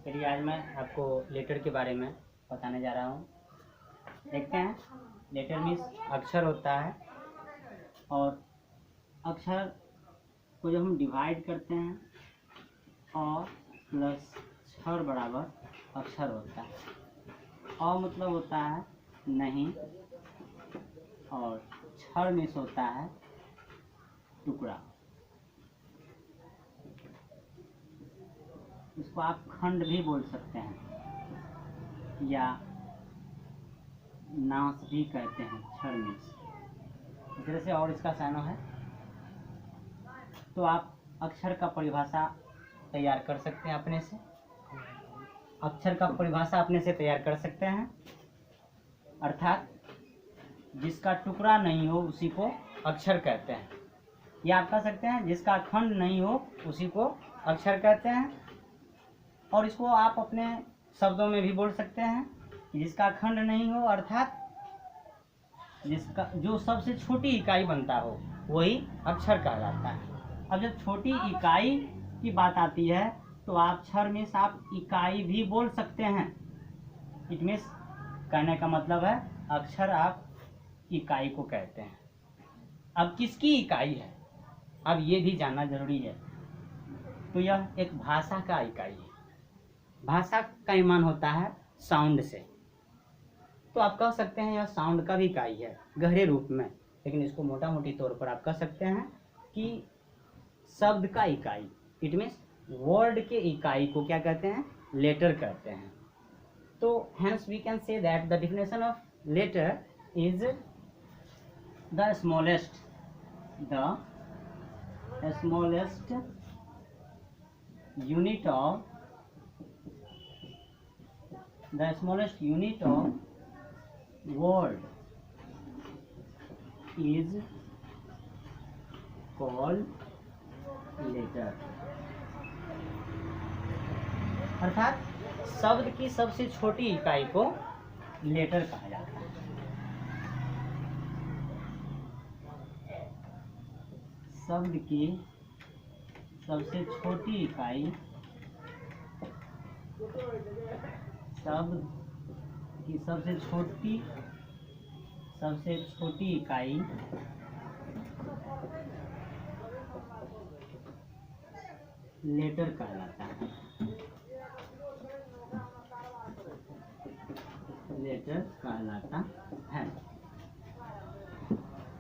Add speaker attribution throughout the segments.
Speaker 1: चलिए आज मैं आपको लेटर के बारे में बताने जा रहा हूँ। देखते हैं, लेटर मीन्स अक्षर होता है, और अक्षर को जब हम डिवाइड करते हैं और प्लस क्षर बराबर अक्षर होता है। और मतलब होता है नहीं, और क्षर मीन्स होता है टुकड़ा। इसको आप खंड भी बोल सकते हैं या नाश भी कहते हैं, क्षर मीन्स। इस तरह से और इसका साइनो है। तो आप अक्षर का परिभाषा तैयार कर सकते हैं अपने से। अक्षर का परिभाषा अपने से तैयार कर सकते हैं, अर्थात जिसका टुकड़ा नहीं हो उसी को अक्षर कहते हैं। या आप कह सकते हैं जिसका खंड नहीं हो उसी को अक्षर कहते हैं। और इसको आप अपने शब्दों में भी बोल सकते हैं कि जिसका खंड नहीं हो, अर्थात जिसका जो सबसे छोटी इकाई बनता हो वही अक्षर कहलाता है। अब जब छोटी इकाई की बात आती है तो आप अक्षर में से आप इकाई भी बोल सकते हैं। इट मीन्स कहने का मतलब है अक्षर आप इकाई को कहते हैं। अब किसकी इकाई है, अब ये भी जानना जरूरी है। तो यह एक भाषा का इकाई है। भाषा का ईमान होता है साउंड से। तो आप कह सकते हैं यह साउंड का भी इकाई है गहरे रूप में, लेकिन इसको मोटा मोटी तौर पर आप कह सकते हैं कि शब्द का इकाई, इट मीन्स वर्ड के इकाई को क्या कहते हैं, लेटर कहते हैं। तो hence we can say that the definition of letter is the smallest unit of word is called letter। अर्थात शब्द की सबसे छोटी इकाई को लेटर कहा जाता है। शब्द की सबसे छोटी इकाई, शब्द की सबसे छोटी इकाई लेटर कहलाता है। लेटर कहलाता है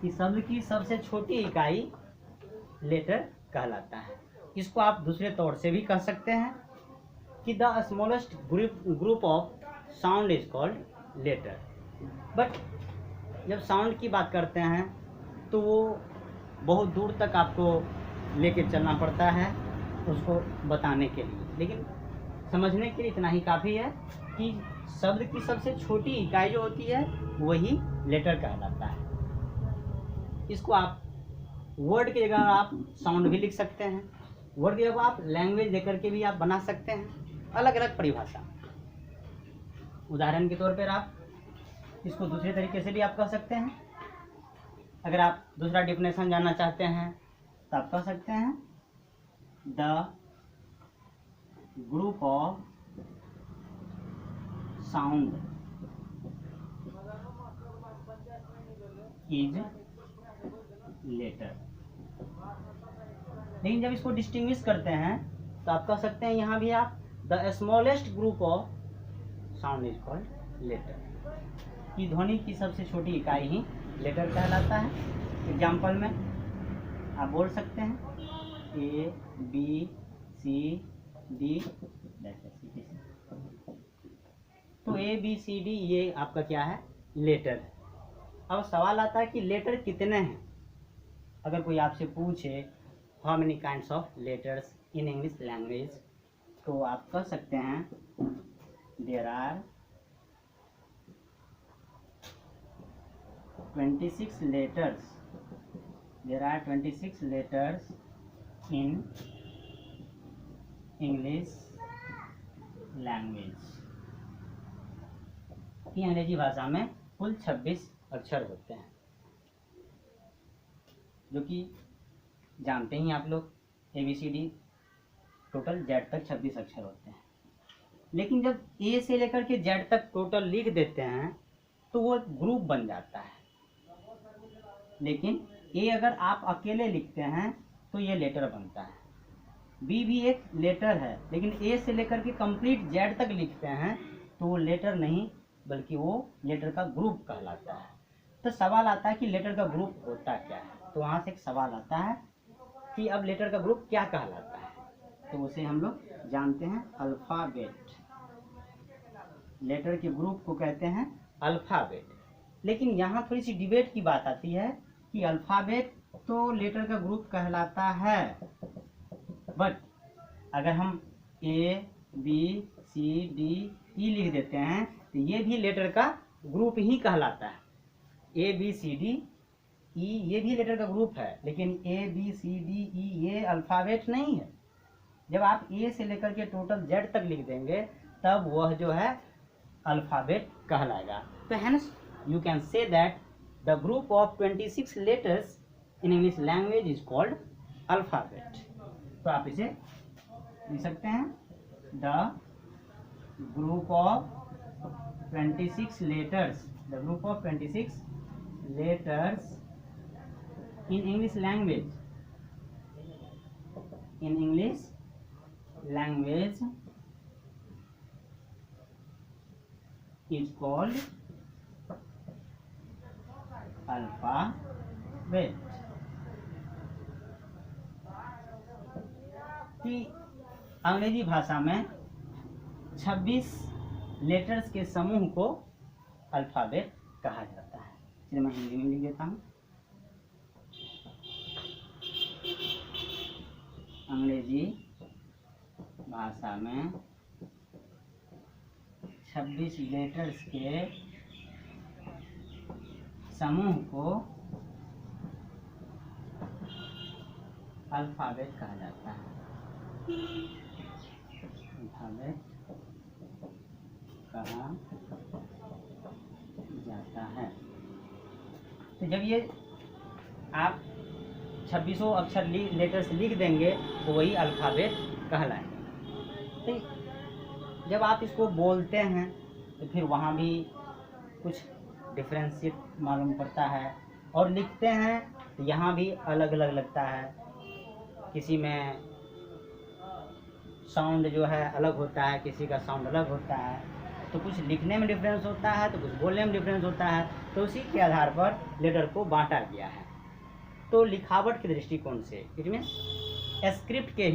Speaker 1: कि शब्द की सबसे छोटी इकाई लेटर कहलाता है। इसको आप दूसरे तौर से भी कह सकते हैं कि the smallest group of sound is called letter. But जब साउंड की बात करते हैं तो वो बहुत दूर तक आपको लेके चलना पड़ता है उसको बताने के लिए, लेकिन समझने के लिए इतना ही काफ़ी है कि शब्द की सबसे छोटी इकाई जो होती है वही लेटर कहलाता है। इसको आप वर्ड की जगह आप साउंड भी लिख सकते हैं, वर्ड की जगह आप लैंग्वेज देकर के भी आप बना सकते हैं अलग अलग परिभाषा। उदाहरण के तौर पर आप इसको दूसरे तरीके से भी आप कह सकते हैं। अगर आप दूसरा डेफिनेशन जानना चाहते हैं तो आप कह सकते हैं the group of sound is letter. लेकिन जब इसको डिस्टिंग्विश करते हैं तो आप कह सकते हैं यहाँ भी आप the smallest group of sound is called letter, कि ध्वनि की सबसे छोटी इकाई ही लेटर कहलाता है। एग्जाम्पल में आप बोल सकते हैं A B C D, तो A B C D ये आपका क्या है, लेटर है। अब सवाल आता है कि लेटर कितने हैं। अगर कोई आपसे पूछे how many kinds of letters in English language, तो आप कह सकते हैं there are 26 letters in English language। कि अंग्रेजी भाषा में कुल 26 अक्षर होते हैं, जो कि जानते ही आप लोग ABCD टोटल Z तक 26 अक्षर होते हैं। लेकिन जब ए से लेकर के जेड तक टोटल लिख देते हैं तो वो ग्रुप बन जाता है। लेकिन ए अगर आप अकेले लिखते हैं तो ये लेटर बनता है। बी भी एक लेटर है, लेकिन ए से लेकर के कंप्लीट जेड तक लिखते हैं तो वो लेटर नहीं बल्कि वो लेटर का ग्रुप कहलाता है। तो सवाल आता है कि लेटर का ग्रुप होता क्या है। तो वहाँ से एक सवाल आता है कि अब लेटर का ग्रुप क्या कहलाता है। तो उसे हम लोग जानते हैं अल्फ़ाबेट। लेटर के ग्रुप को कहते हैं अल्फ़ाबेट। लेकिन यहाँ थोड़ी सी डिबेट की बात आती है कि अल्फ़ाबेट तो लेटर का ग्रुप कहलाता है, बट अगर हम A B C D E लिख देते हैं तो ये भी लेटर का ग्रुप ही कहलाता है। A B C D E ये भी लेटर का ग्रुप है, लेकिन A B C D E ये अल्फ़ाबेट नहीं है। जब आप ए से लेकर के टोटल जेड तक लिख देंगे तब वह जो है अल्फ़ाबेट कहलाएगा। तो hence you can say that the group of 26 letters in English language is called alphabet. तो आप इसे लिख सकते हैं the group of 26 letters, the group of 26 letters in English language, in English language is called alphabet। कि अंग्रेजी भाषा में 26 लेटर्स के समूह को अल्फ़ाबेट कहा जाता है। चलिए मैं हिंदी में लिख देता हूँ। अंग्रेजी भाषा में 26 लेटर्स के समूह को अल्फ़ाबेट कहा जाता है। अल्फ़ाबेट कहा जाता है। तो जब ये आप 26 अक्षर लेटर्स लिख देंगे तो वही अल्फ़ाबेट कहलाएगा। तो जब आप इसको बोलते हैं तो फिर वहाँ भी कुछ डिफ्रेंशिएट मालूम पड़ता है, और लिखते हैं तो यहाँ भी अलग अलग लगता है। किसी में साउंड जो है अलग होता है, किसी का साउंड अलग होता है। तो कुछ लिखने में डिफरेंस होता है तो कुछ बोलने में डिफरेंस होता है। तो उसी के आधार पर लेटर को बांटा गया है। तो लिखावट के दृष्टिकोण से इट मीन्स स्क्रिप्ट के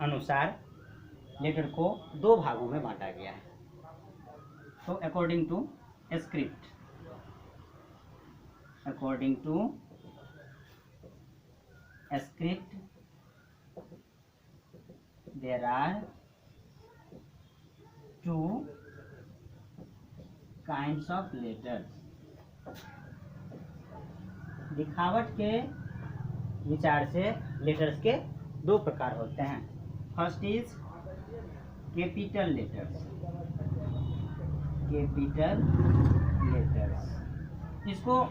Speaker 1: अनुसार लेटर को 2 भागों में बांटा गया है। तो according to script, according to script there are 2 kinds of letters. लिखावट के विचार से लेटर्स के 2 प्रकार होते हैं। First is capital letters, capital letters. इसको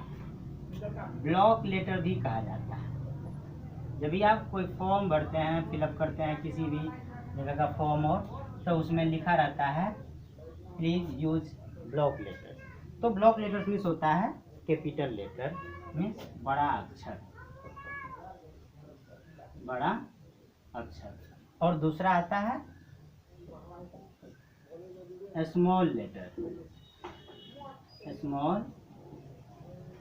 Speaker 1: ब्लॉक लेटर भी कहा जाता है। जब भी आप कोई फॉर्म भरते हैं, फिलअप करते हैं किसी भी जगह का फॉर्म हो, तो उसमें लिखा रहता है प्लीज यूज ब्लॉक लेटर। तो ब्लॉक लेटर्स मीन्स होता है कैपिटल लेटर मीन्स बड़ा अक्षर, बड़ा अक्षर। और दूसरा आता है स्मॉल लेटर, स्मॉल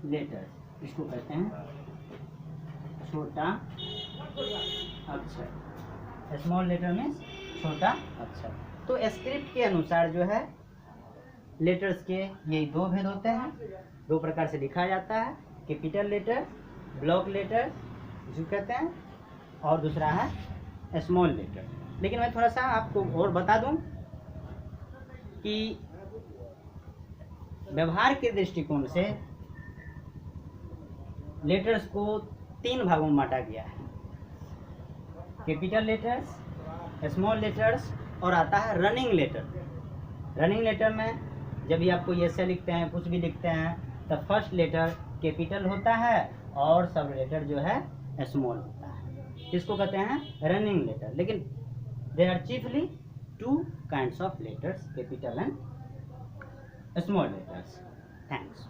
Speaker 1: लेटर। इसको कहते हैं छोटा अक्षर। स्मॉल लेटर मीन्स छोटा अक्षर। तो स्क्रिप्ट के अनुसार जो है लेटर्स के ये 2 भेद होते हैं, 2 प्रकार से लिखा जाता है। कैपिटल लेटर, ब्लॉक लेटर जिसको कहते हैं, और दूसरा है स्मॉल लेटर। लेकिन मैं थोड़ा सा आपको और बता दूं कि व्यवहार के दृष्टिकोण से लेटर्स को 3 भागों में बांटा गया है। कैपिटल लेटर्स, स्मॉल लेटर्स और आता है रनिंग लेटर। रनिंग लेटर में जब भी आप कोई ऐसे लिखते हैं, कुछ भी लिखते हैं, तो फर्स्ट लेटर कैपिटल होता है और सब लेटर जो है स्मॉल होता है। इसको कहते हैं रनिंग लेटर। लेकिन they are chiefly two kinds of letters, capital and small letters. Thanks.